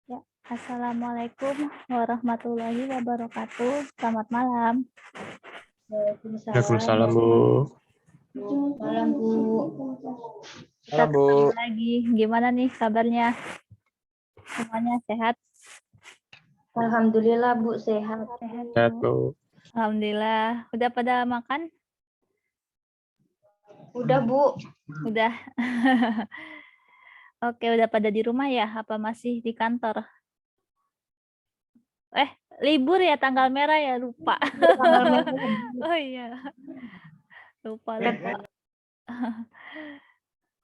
Ya, Assalamualaikum warahmatullahi wabarakatuh. Selamat malam. Waalaikumsalam, Bu. Malam, Bu. Kita Malam, Bu. ketemu lagi. Gimana nih kabarnya? Semuanya sehat? Alhamdulillah, Bu, sehat. Sehat, Sehat, Bu. Bu. Alhamdulillah. Udah pada makan? Udah, Bu. Udah. Oke, udah pada di rumah ya? Apa masih di kantor? Libur ya, tanggal merah ya? Lupa. Tanggal merah. Oh iya. Lupa.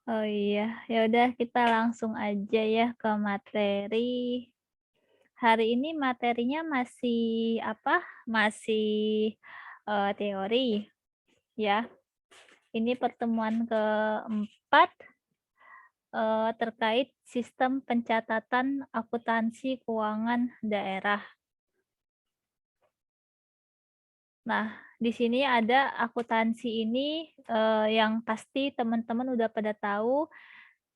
Oh iya, ya udah kita langsung aja ya ke materi. Hari ini materinya masih apa? Masih teori ya. Ini pertemuan keempat terkait sistem pencatatan akuntansi keuangan daerah. Nah, di sini ada akuntansi ini yang pasti teman-teman udah pada tahu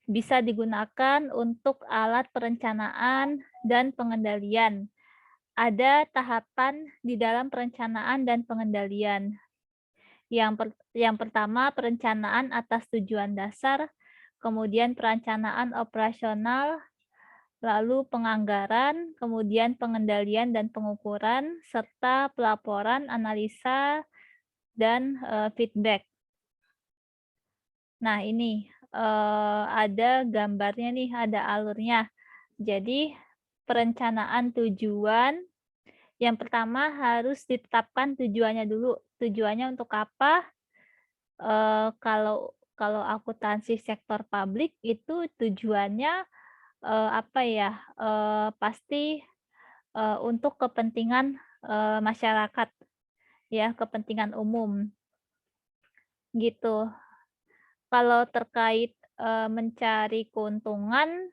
bisa digunakan untuk alat perencanaan dan pengendalian. Ada tahapan di dalam perencanaan dan pengendalian. Yang pertama, perencanaan atas tujuan dasar, kemudian perencanaan operasional, lalu penganggaran, kemudian pengendalian dan pengukuran, serta pelaporan, analisa, dan feedback. Nah, ini ada gambarnya nih, ada alurnya. Jadi, perencanaan tujuan, yang pertama harus ditetapkan tujuannya dulu. Tujuannya untuk apa? Kalau akuntansi sektor publik itu tujuannya, apa ya, pasti, untuk kepentingan, masyarakat, ya, kepentingan umum, gitu. Kalau terkait, mencari keuntungan,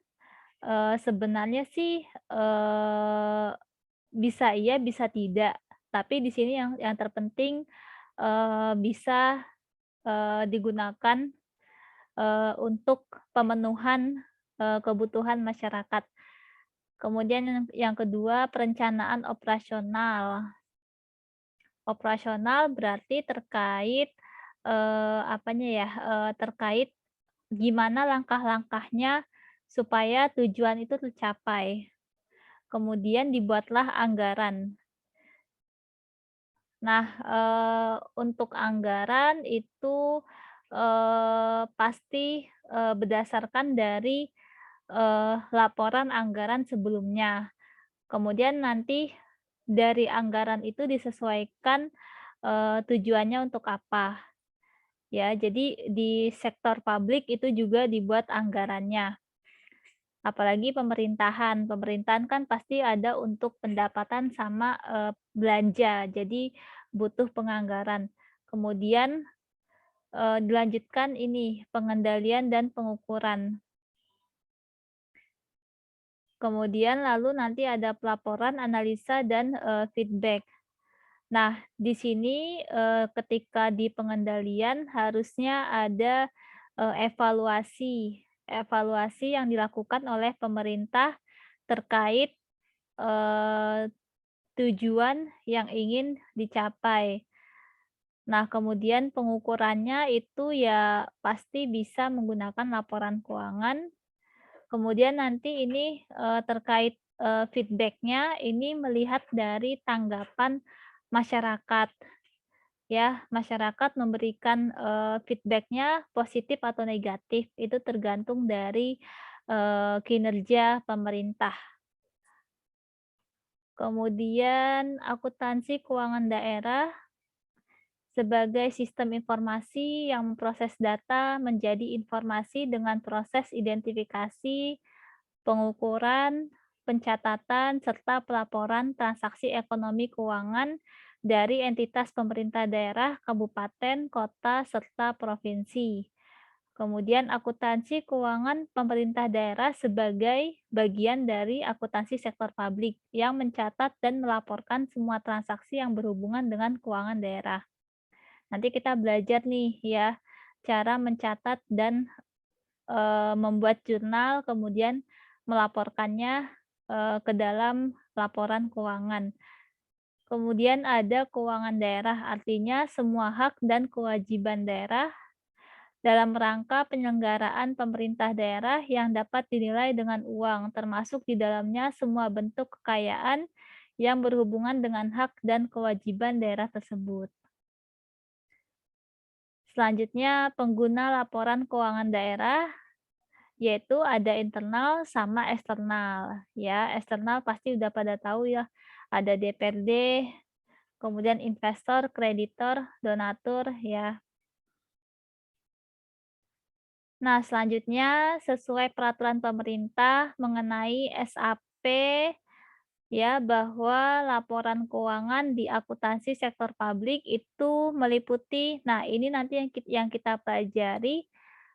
sebenarnya sih, bisa iya, bisa tidak. Tapi di sini yang terpenting, bisa, digunakan, untuk pemenuhan, kebutuhan masyarakat. Kemudian yang kedua, perencanaan operasional. Operasional berarti terkait, apanya ya, terkait gimana langkah-langkahnya supaya tujuan itu tercapai. Kemudian dibuatlah anggaran. Nah, untuk anggaran itu, pasti, berdasarkan dari, laporan anggaran sebelumnya. Kemudian nanti dari anggaran itu disesuaikan, tujuannya untuk apa. Ya, jadi di sektor publik itu juga dibuat anggarannya. Apalagi pemerintahan. Pemerintahan kan pasti ada untuk pendapatan sama, belanja, jadi butuh penganggaran. Kemudian, dilanjutkan ini, pengendalian dan pengukuran. Kemudian lalu nanti ada pelaporan, analisa, dan, feedback. Nah, di sini, ketika di pengendalian harusnya ada, evaluasi. Evaluasi yang dilakukan oleh pemerintah terkait, eee, tujuan yang ingin dicapai. Nah, kemudian pengukurannya itu ya pasti bisa menggunakan laporan keuangan. Kemudian nanti ini, terkait, feedback-nya ini melihat dari tanggapan masyarakat. Ya, masyarakat memberikan, feedback-nya positif atau negatif, itu tergantung dari, kinerja pemerintah. Kemudian akuntansi keuangan daerah sebagai sistem informasi yang memproses data menjadi informasi dengan proses identifikasi, pengukuran, pencatatan, serta pelaporan transaksi ekonomi keuangan dari entitas pemerintah daerah, kabupaten, kota, serta provinsi. Kemudian akuntansi keuangan pemerintah daerah sebagai bagian dari akuntansi sektor publik yang mencatat dan melaporkan semua transaksi yang berhubungan dengan keuangan daerah. Nanti kita belajar nih ya, cara mencatat dan membuat jurnal, kemudian melaporkannya ke dalam laporan keuangan. Kemudian ada keuangan daerah, artinya semua hak dan kewajiban daerah dalam rangka penyelenggaraan pemerintah daerah yang dapat dinilai dengan uang, termasuk di dalamnya semua bentuk kekayaan yang berhubungan dengan hak dan kewajiban daerah tersebut. Selanjutnya, pengguna laporan keuangan daerah, yaitu ada internal sama eksternal. Ya, eksternal pasti udah pada tahu ya, ada DPRD, kemudian investor, kreditor, donatur, ya. Nah, selanjutnya sesuai peraturan pemerintah mengenai SAP ya, bahwa laporan keuangan di akuntansi sektor publik itu meliputi, nah ini nanti yang kita pelajari,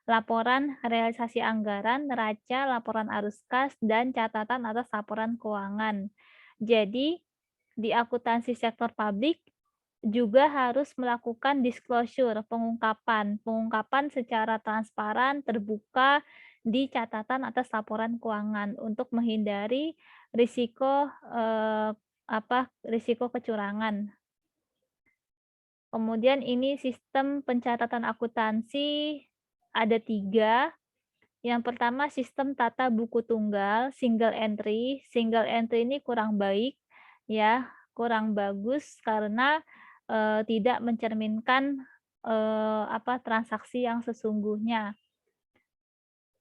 laporan realisasi anggaran, neraca, laporan arus kas, dan catatan atas laporan keuangan. Jadi, di akuntansi sektor publik juga harus melakukan disclosure, pengungkapan secara transparan, terbuka di catatan atas laporan keuangan untuk menghindari risiko, risiko kecurangan. Kemudian ini sistem pencatatan akuntansi ada 3. Yang pertama sistem tata buku tunggal, single entry. Single entry ini kurang baik ya, kurang bagus karena, tidak mencerminkan, transaksi yang sesungguhnya.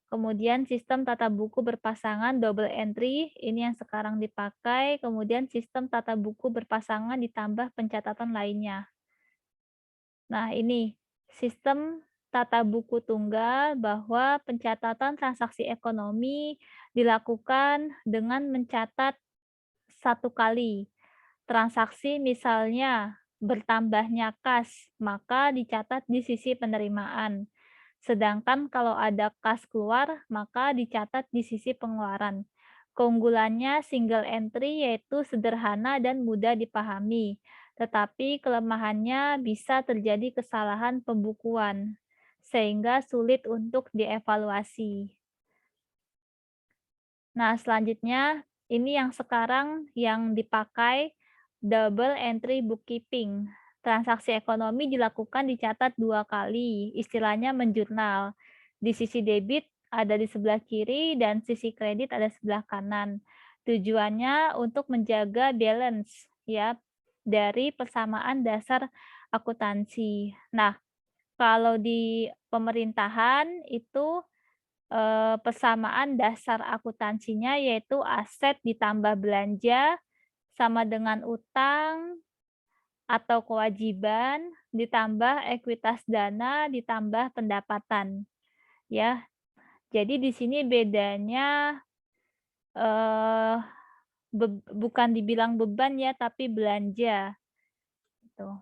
Kemudian sistem tata buku berpasangan double entry, ini yang sekarang dipakai, kemudian sistem tata buku berpasangan ditambah pencatatan lainnya. Nah ini, sistem tata buku tunggal bahwa pencatatan transaksi ekonomi dilakukan dengan mencatat satu kali. Transaksi misalnya bertambahnya kas, maka dicatat di sisi penerimaan. Sedangkan kalau ada kas keluar, maka dicatat di sisi pengeluaran. Keunggulannya single entry yaitu sederhana dan mudah dipahami, tetapi kelemahannya bisa terjadi kesalahan pembukuan, sehingga sulit untuk dievaluasi. Nah, selanjutnya ini yang sekarang yang dipakai double entry bookkeeping. Transaksi ekonomi dilakukan dicatat 2 kali, istilahnya menjurnal. Di sisi debit ada di sebelah kiri dan sisi kredit ada sebelah kanan. Tujuannya untuk menjaga balance ya dari persamaan dasar akuntansi. Nah, kalau di pemerintahan itu persamaan dasar akuntansinya yaitu aset ditambah belanja sama dengan utang atau kewajiban ditambah ekuitas dana ditambah pendapatan, ya. Jadi di sini bedanya, eee, bukan dibilang beban ya, tapi belanja, gitu.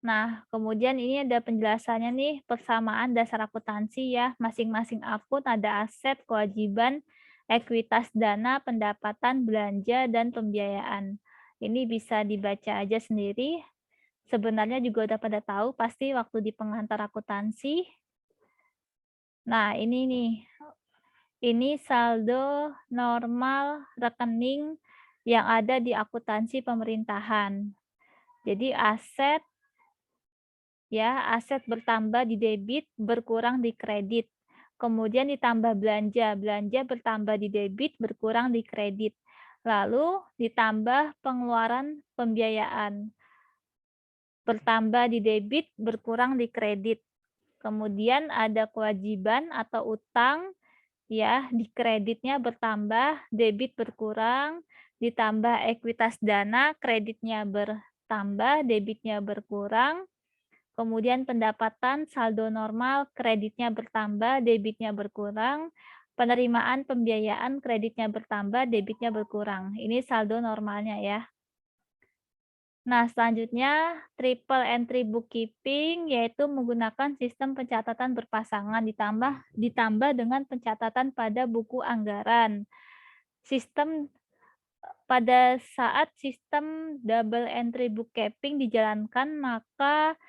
Nah, kemudian ini ada penjelasannya nih, persamaan dasar akuntansi ya. Masing-masing akun ada aset, kewajiban, ekuitas dana, pendapatan, belanja, dan pembiayaan. Ini bisa dibaca aja sendiri. Sebenarnya juga udah pada tahu pasti waktu di pengantar akuntansi. Nah, ini nih. Ini saldo normal rekening yang ada di akuntansi pemerintahan. Jadi aset ya, aset bertambah di debit, berkurang di kredit. Kemudian ditambah belanja, belanja bertambah di debit, berkurang di kredit. Lalu ditambah pengeluaran pembiayaan, bertambah di debit, berkurang di kredit. Kemudian ada kewajiban atau utang, ya, di kreditnya bertambah, debit berkurang, ditambah ekuitas dana, kreditnya bertambah, debitnya berkurang. Kemudian pendapatan saldo normal, kreditnya bertambah, debitnya berkurang. Penerimaan pembiayaan, kreditnya bertambah, debitnya berkurang. Ini saldo normalnya ya. Nah, selanjutnya triple entry bookkeeping yaitu menggunakan sistem pencatatan berpasangan ditambah dengan pencatatan pada buku anggaran. Pada saat sistem double entry bookkeeping dijalankan, maka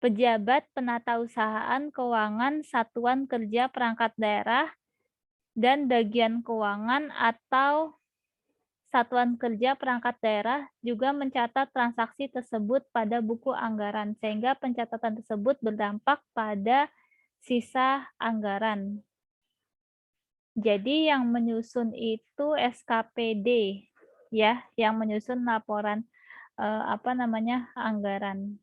pejabat penatausahaan keuangan satuan kerja perangkat daerah dan bagian keuangan atau satuan kerja perangkat daerah juga mencatat transaksi tersebut pada buku anggaran, sehingga pencatatan tersebut berdampak pada sisa anggaran. Jadi yang menyusun itu SKPD, ya, yang menyusun laporan anggaran,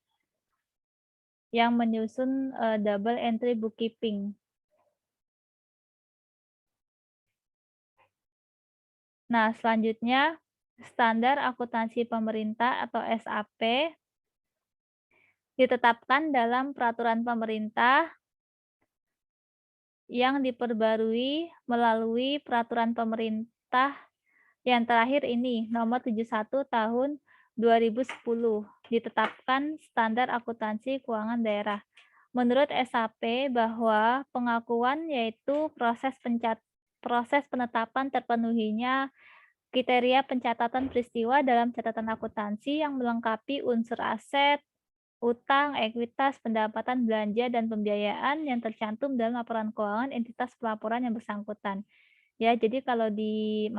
yang menyusun double entry bookkeeping. Nah, selanjutnya standar akuntansi pemerintah atau SAP ditetapkan dalam peraturan pemerintah yang diperbarui melalui peraturan pemerintah yang terakhir ini, nomor 71 tahun 2010, ditetapkan standar akuntansi keuangan daerah. Menurut SAP bahwa pengakuan yaitu proses penetapan terpenuhinya kriteria pencatatan peristiwa dalam catatan akuntansi yang melengkapi unsur aset, utang, ekuitas, pendapatan, belanja, dan pembiayaan yang tercantum dalam laporan keuangan entitas pelaporan yang bersangkutan. Ya, jadi kalau di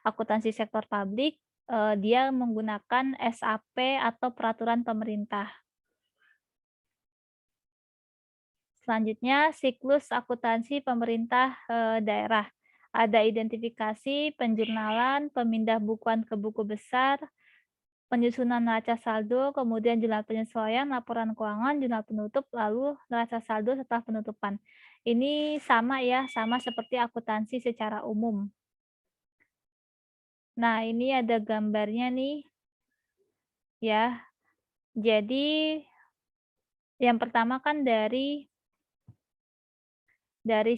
akuntansi sektor publik, dia menggunakan SAP atau peraturan pemerintah. Selanjutnya, siklus akuntansi pemerintah daerah. Ada identifikasi, penjurnalan, pemindah bukuan ke buku besar, penyusunan neraca saldo, kemudian jurnal penyesuaian, laporan keuangan, jurnal penutup, lalu neraca saldo setelah penutupan. Ini sama ya, sama seperti akuntansi secara umum. Nah, ini ada gambarnya nih, ya. Jadi, yang pertama kan dari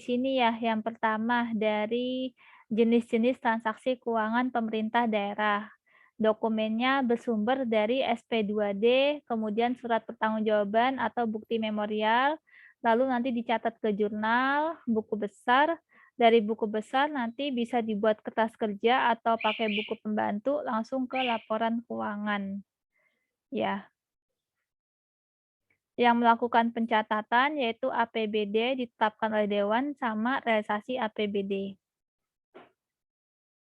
sini ya, yang pertama dari jenis-jenis transaksi keuangan pemerintah daerah. Dokumennya bersumber dari SP2D, kemudian surat pertanggungjawaban atau bukti memorial, lalu nanti dicatat ke jurnal, buku besar. Dari buku besar nanti bisa dibuat kertas kerja atau pakai buku pembantu langsung ke laporan keuangan. Ya. Yang melakukan pencatatan yaitu APBD ditetapkan oleh Dewan sama realisasi APBD.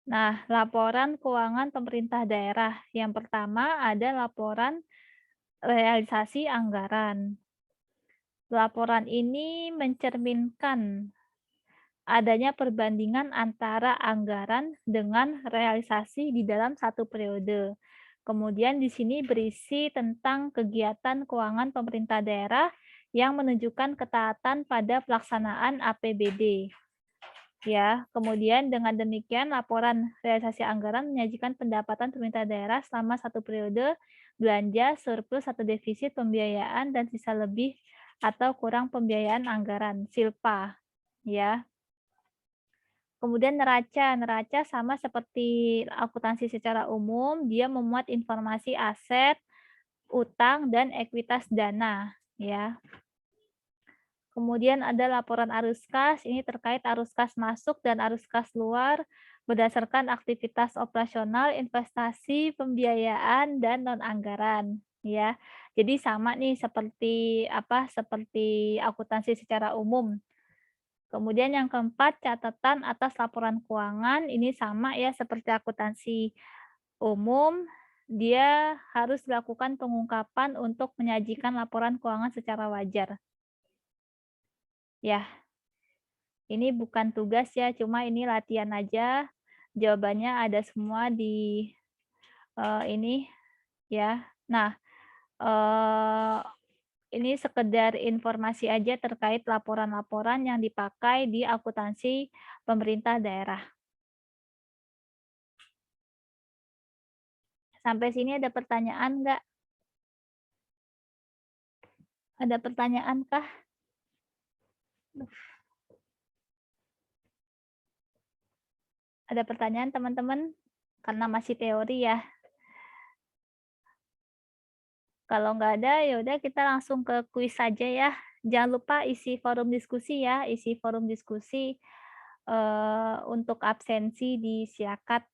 Nah, laporan keuangan pemerintah daerah. Yang pertama ada laporan realisasi anggaran. Laporan ini mencerminkan adanya perbandingan antara anggaran dengan realisasi di dalam satu periode. Kemudian di sini berisi tentang kegiatan keuangan pemerintah daerah yang menunjukkan ketaatan pada pelaksanaan APBD. Ya, kemudian dengan demikian laporan realisasi anggaran menyajikan pendapatan pemerintah daerah selama satu periode belanja, surplus atau defisit pembiayaan dan sisa lebih atau kurang pembiayaan anggaran, SILPA. Ya. Kemudian neraca sama seperti akuntansi secara umum, dia memuat informasi aset, utang, dan ekuitas dana. Ya. Kemudian ada laporan arus kas, ini terkait arus kas masuk dan arus kas keluar berdasarkan aktivitas operasional, investasi, pembiayaan, dan non-anggaran. Ya, jadi sama nih seperti akuntansi secara umum. Kemudian yang keempat, catatan atas laporan keuangan, ini sama ya seperti akuntansi umum, dia harus dilakukan pengungkapan untuk menyajikan laporan keuangan secara wajar. Ya, ini bukan tugas ya, cuma ini latihan aja. Jawabannya ada semua di ini ya. Nah, ini sekedar informasi aja terkait laporan-laporan yang dipakai di akuntansi pemerintah daerah. Sampai sini ada pertanyaan nggak? Ada pertanyaan kah? Ada pertanyaan teman-teman? Karena masih teori ya. Kalau nggak ada, ya udah kita langsung ke kuis saja ya. Jangan lupa isi forum diskusi ya, isi forum diskusi untuk absensi disiakat.